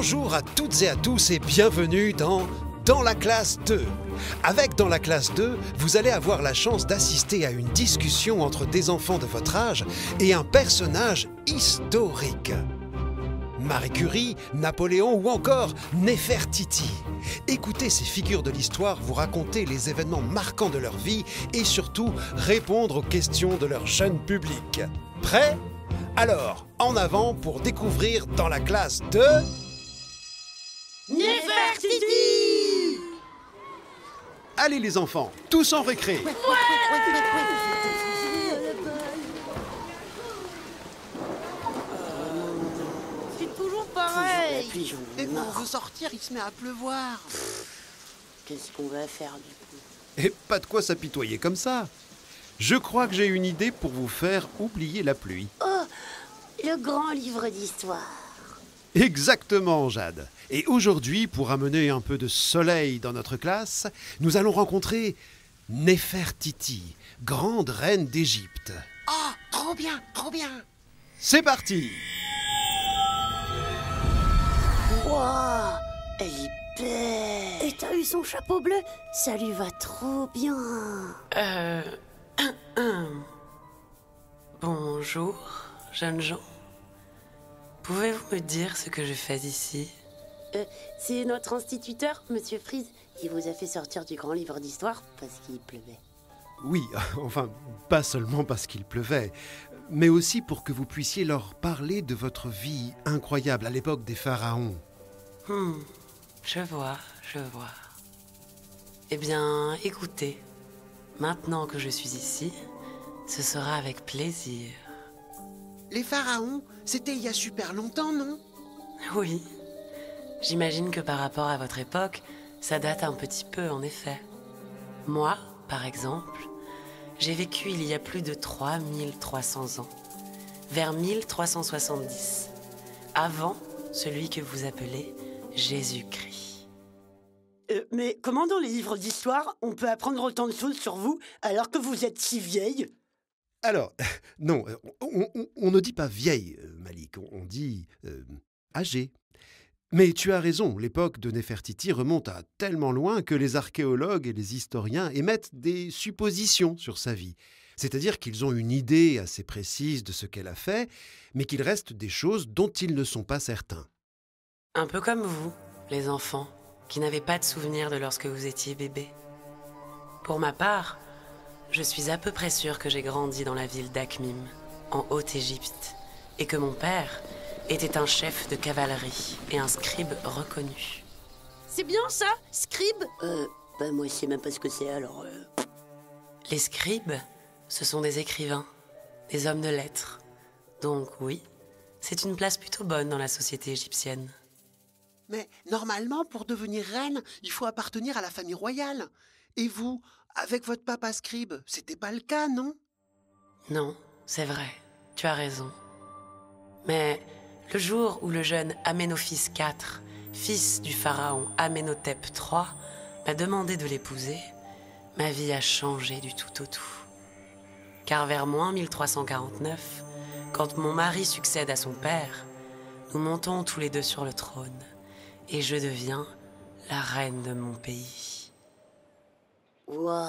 Bonjour à toutes et à tous et bienvenue dans la classe 2. Avec Dans la classe 2, vous allez avoir la chance d'assister à une discussion entre des enfants de votre âge et un personnage historique. Marie Curie, Napoléon ou encore Néfertiti. Écoutez ces figures de l'histoire vous raconter les événements marquants de leur vie et surtout répondre aux questions de leur jeune public. Prêts ? Alors, en avant pour découvrir Dans la classe de... Néfertiti! Allez les enfants, tous en récré. C'est toujours pareil. Dès qu'on veut sortir, il se met à pleuvoir. Qu'est-ce qu'on va faire du coup? Et pas de quoi s'apitoyer comme ça. Je crois que j'ai une idée pour vous faire oublier la pluie. Oh, le grand livre d'histoire. Exactement, Jade. Et aujourd'hui, pour amener un peu de soleil dans notre classe, nous allons rencontrer Néfertiti, grande reine d'Égypte. Oh, trop bien, trop bien. C'est parti! Wow, elle est belle. Et t'as eu son chapeau bleu? Ça lui va trop bien. Bonjour, jeunes gens. Pouvez-vous me dire ce que je fais ici? C'est notre instituteur, Monsieur Freeze. Il vous a fait sortir du grand livre d'histoire parce qu'il pleuvait. Oui, enfin, pas seulement parce qu'il pleuvait, mais aussi pour que vous puissiez leur parler de votre vie incroyable à l'époque des pharaons. Je vois. Eh bien, écoutez, maintenant que je suis ici, ce sera avec plaisir. Les pharaons, c'était il y a super longtemps, non? Oui, j'imagine que par rapport à votre époque, ça date un petit peu en effet. Moi, par exemple, j'ai vécu il y a plus de 3300 ans, vers 1370, avant celui que vous appelez Jésus-Christ. Mais comment dans les livres d'histoire, on peut apprendre autant de choses sur vous alors que vous êtes si vieille? Alors, non, on ne dit pas vieille, Malik, on dit âgée. Mais tu as raison, l'époque de Néfertiti remonte à tellement loin que les archéologues et les historiens émettent des suppositions sur sa vie. C'est-à-dire qu'ils ont une idée assez précise de ce qu'elle a fait, mais qu'il reste des choses dont ils ne sont pas certains. Un peu comme vous, les enfants, qui n'avez pas de souvenir de lorsque vous étiez bébé. Pour ma part, je suis à peu près sûre que j'ai grandi dans la ville d'Akhmim, en Haute-Égypte, et que mon père était un chef de cavalerie et un scribe reconnu. C'est bien ça, scribe? Moi je sais même pas ce que c'est alors. Les scribes, ce sont des écrivains, des hommes de lettres. Donc oui, c'est une place plutôt bonne dans la société égyptienne. Mais normalement, pour devenir reine, il faut appartenir à la famille royale. Et vous, avec votre papa scribe, c'était pas le cas, non? Non, c'est vrai, tu as raison. Mais le jour où le jeune Aménophis IV, fils du pharaon Amenhotep III, m'a demandé de l'épouser, ma vie a changé du tout au tout. Car vers moins 1349, quand mon mari succède à son père, nous montons tous les deux sur le trône et je deviens la reine de mon pays. Waouh.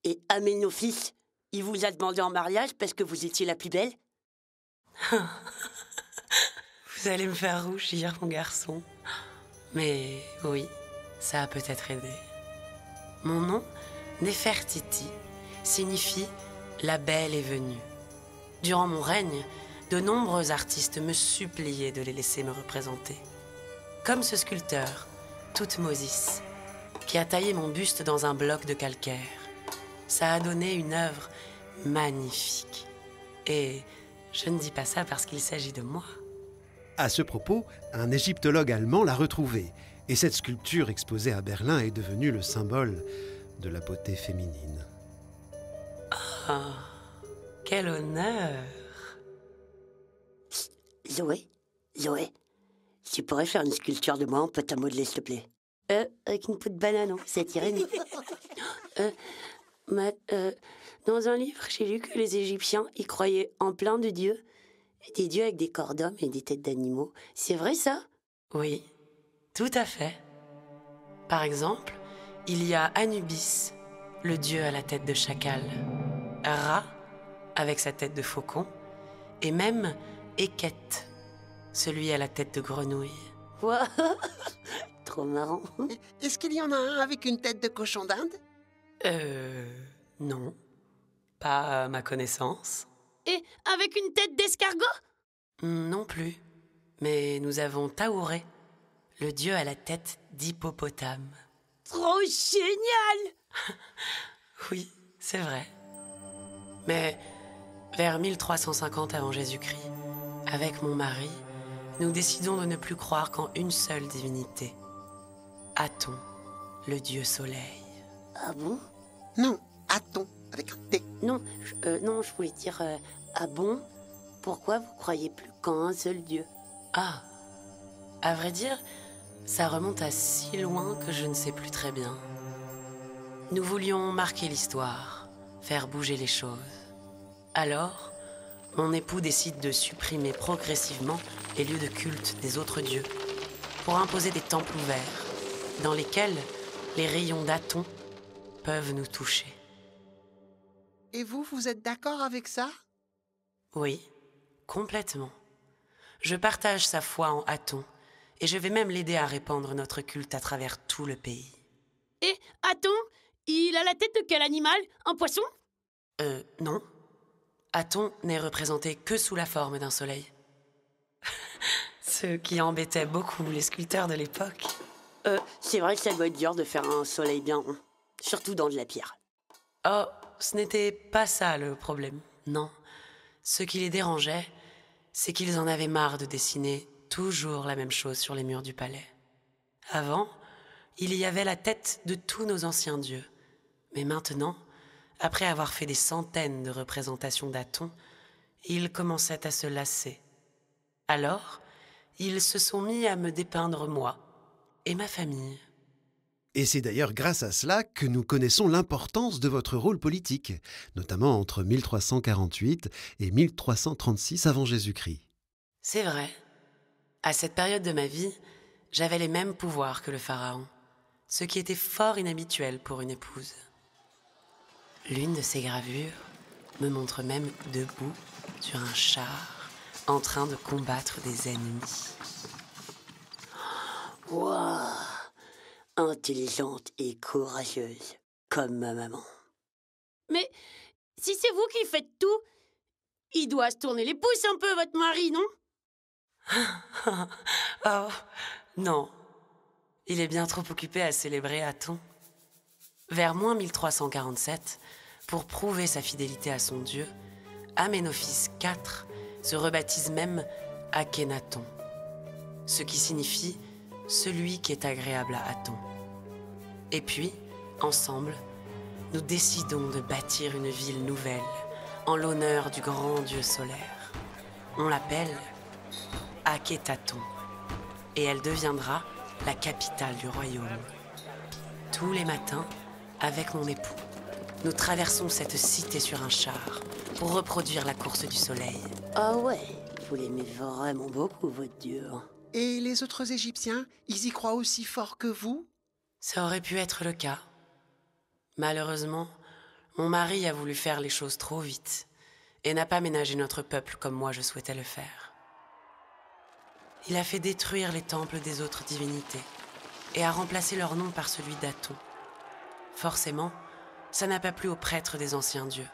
Et Aménophis, il vous a demandé en mariage parce que vous étiez la plus belle? Vous allez me faire rougir, mon garçon. Mais oui, ça a peut-être aidé. Mon nom, Néfertiti, signifie « la belle est venue ». Durant mon règne, de nombreux artistes me suppliaient de les laisser me représenter. Comme ce sculpteur, Toutmosis, qui a taillé mon buste dans un bloc de calcaire. Ça a donné une œuvre magnifique. Et je ne dis pas ça parce qu'il s'agit de moi. À ce propos, un égyptologue allemand l'a retrouvée, et cette sculpture exposée à Berlin est devenue le symbole de la beauté féminine. Ah, quel honneur! Zoé, tu pourrais faire une sculpture de moi en pâte à modeler, s'il te plaît? Avec une peau de banane, hein. C'est tiré. Dans un livre, j'ai lu que les Égyptiens y croyaient en plein de dieux. Des dieux avec des corps d'hommes et des têtes d'animaux. C'est vrai, ça? Oui, tout à fait. Par exemple, il y a Anubis, le dieu à la tête de chacal, Ra, avec sa tête de faucon, et même Hécate, celui à la tête de grenouille. Ouah, trop marrant. Est-ce qu'il y en a un avec une tête de cochon d'Inde? Non, pas à ma connaissance. Et avec une tête d'escargot? Non plus, mais nous avons Taouré, le dieu à la tête d'hippopotame. Trop génial! Oui, c'est vrai. Mais vers 1350 avant Jésus-Christ, avec mon mari, nous décidons de ne plus croire qu'en une seule divinité. Aton, le dieu soleil. Ah bon? Non, Aton, avec un T. Non, je voulais dire, ah bon? Pourquoi vous croyez plus qu'en un seul Dieu? Ah, à vrai dire, ça remonte à si loin que je ne sais plus très bien. Nous voulions marquer l'histoire, faire bouger les choses. Alors, mon époux décide de supprimer progressivement les lieux de culte des autres dieux pour imposer des temples ouverts dans lesquels les rayons d'Aton peuvent nous toucher. Et vous êtes d'accord avec ça? Oui, complètement. Je partage sa foi en Aton et je vais même l'aider à répandre notre culte à travers tout le pays. Et Aton, il a la tête de quel animal? Un poisson? Non. Aton n'est représenté que sous la forme d'un soleil. Ce qui embêtait beaucoup les sculpteurs de l'époque. C'est vrai que ça doit être dur de faire un soleil bien rond, surtout dans de la pierre. Oh, ce n'était pas ça le problème, non. Ce qui les dérangeait, c'est qu'ils en avaient marre de dessiner toujours la même chose sur les murs du palais. Avant, il y avait la tête de tous nos anciens dieux. Mais maintenant, après avoir fait des centaines de représentations d'Aton, ils commençaient à se lasser. Alors, ils se sont mis à me dépeindre moi et ma famille. Et c'est d'ailleurs grâce à cela que nous connaissons l'importance de votre rôle politique, notamment entre 1348 et 1336 avant Jésus-Christ. C'est vrai. À cette période de ma vie, j'avais les mêmes pouvoirs que le pharaon, ce qui était fort inhabituel pour une épouse. L'une de ces gravures me montre même debout sur un char, en train de combattre des ennemis. Waouh! Intelligente et courageuse, comme ma maman. Mais si c'est vous qui faites tout, il doit se tourner les pouces un peu, votre mari, non? Oh, non. Il est bien trop occupé à célébrer Aton. Vers moins 1347, pour prouver sa fidélité à son dieu, Aménophis IV se rebaptise même Akhenaton, ce qui signifie « celui qui est agréable à Aton ». Et puis, ensemble, nous décidons de bâtir une ville nouvelle en l'honneur du grand dieu solaire. On l'appelle Akhetaton, et elle deviendra la capitale du royaume. Tous les matins, avec mon époux, nous traversons cette cité sur un char pour reproduire la course du soleil. Ah ouais, vous l'aimez vraiment beaucoup, votre dieu. Et les autres Égyptiens, ils y croient aussi fort que vous? Ça aurait pu être le cas. Malheureusement, mon mari a voulu faire les choses trop vite et n'a pas ménagé notre peuple comme moi je souhaitais le faire. Il a fait détruire les temples des autres divinités et a remplacé leur nom par celui d'Aton. Forcément, ça n'a pas plu aux prêtres des anciens dieux.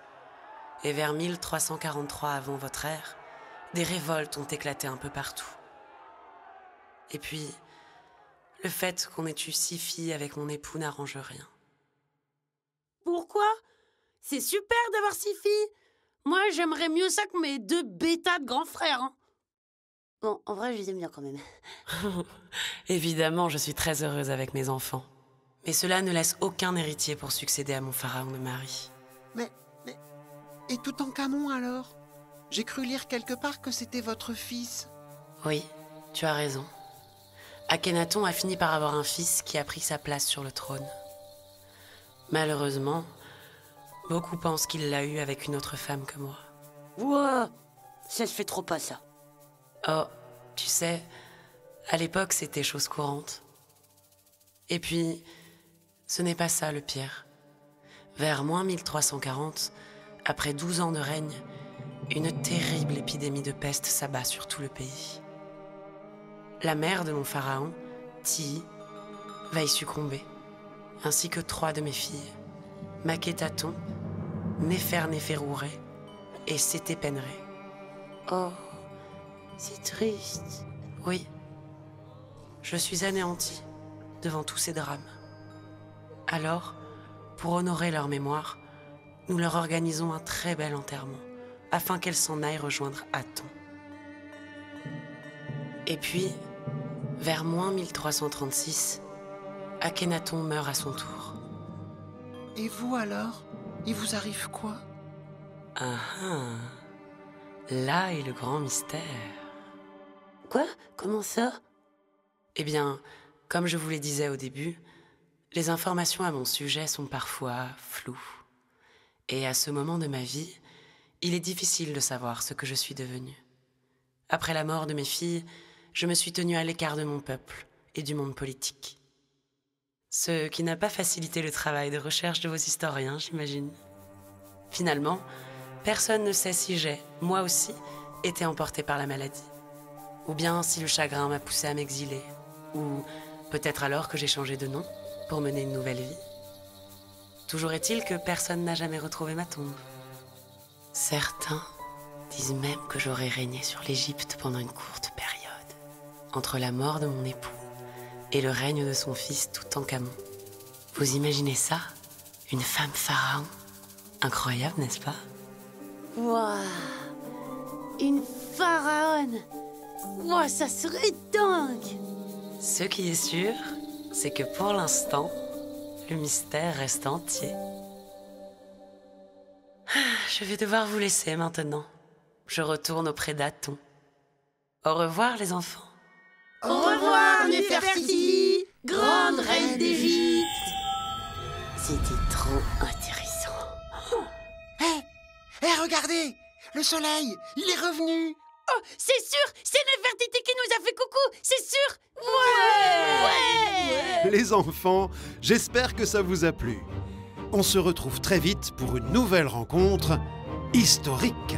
Et vers 1343 avant votre ère, des révoltes ont éclaté un peu partout. Et puis, le fait qu'on ait eu 6 filles avec mon époux n'arrange rien. Pourquoi? C'est super d'avoir 6 filles. Moi, j'aimerais mieux ça que mes 2 bêtas de grands frères. Hein. Bon, en vrai, je les aime bien quand même. Évidemment, je suis très heureuse avec mes enfants. Mais cela ne laisse aucun héritier pour succéder à mon pharaon de mari. Mais... Et Toutankhamon alors? J'ai cru lire quelque part que c'était votre fils. Oui, tu as raison. Akhenaton a fini par avoir un fils qui a pris sa place sur le trône. Malheureusement, beaucoup pensent qu'il l'a eu avec une autre femme que moi. Ouah, ça se fait trop pas, ça. Oh, tu sais, À l'époque, c'était chose courante. Et puis, ce n'est pas ça le pire. Vers moins 1340, après 12 ans de règne, une terrible épidémie de peste s'abat sur tout le pays. La mère de mon pharaon, Tii, va y succomber, ainsi que 3 de mes filles, Makhétaton, Néfer-Néferouré et Sété-Penré. Oh, c'est triste. Oui, je suis anéantie devant tous ces drames. Alors, pour honorer leur mémoire, nous leur organisons un très bel enterrement, afin qu'elles s'en aillent rejoindre Aton. Et puis, vers moins 1336, Akhenaton meurt à son tour. Et vous alors? Il vous arrive quoi? Ah ah, là est le grand mystère. Quoi? Comment ça? Eh bien, comme je vous le disais au début, les informations à mon sujet sont parfois floues. Et à ce moment de ma vie, il est difficile de savoir ce que je suis devenue. Après la mort de mes filles, je me suis tenue à l'écart de mon peuple et du monde politique. Ce qui n'a pas facilité le travail de recherche de vos historiens, j'imagine. Finalement, personne ne sait si j'ai, moi aussi, été emportée par la maladie. Ou bien si le chagrin m'a poussée à m'exiler. Ou peut-être alors que j'ai changé de nom pour mener une nouvelle vie. Toujours est-il que personne n'a jamais retrouvé ma tombe. Certains disent même que j'aurais régné sur l'Égypte pendant une courte période, entre la mort de mon époux et le règne de son fils Toutankhamon. Vous imaginez ça? Une femme pharaon? Incroyable, n'est-ce pas? Waouh! Une pharaone! Waouh, ça serait dingue! Ce qui est sûr, c'est que pour l'instant, le mystère reste entier. Je vais devoir vous laisser maintenant. Je retourne auprès d'Aton. Au revoir les enfants. Au revoir, Néfertiti, grande reine d'Égypte! C'était trop intéressant. Hé, regardez! Le soleil, il est revenu! Oh, c'est sûr, c'est Néfertiti qui nous a fait coucou, c'est sûr! Ouais! Les enfants, j'espère que ça vous a plu. On se retrouve très vite pour une nouvelle rencontre historique.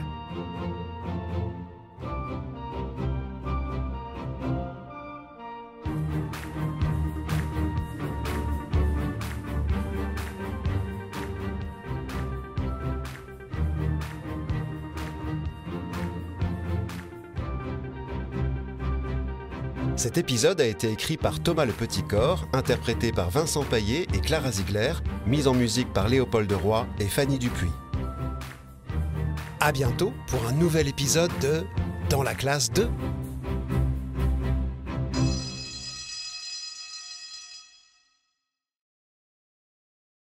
Cet épisode a été écrit par Thomas Le Petit-Corps, interprété par Vincent Paillet et Clara Ziegler, mise en musique par Léopold Roy et Fanny Dupuis. À bientôt pour un nouvel épisode de Dans la classe 2.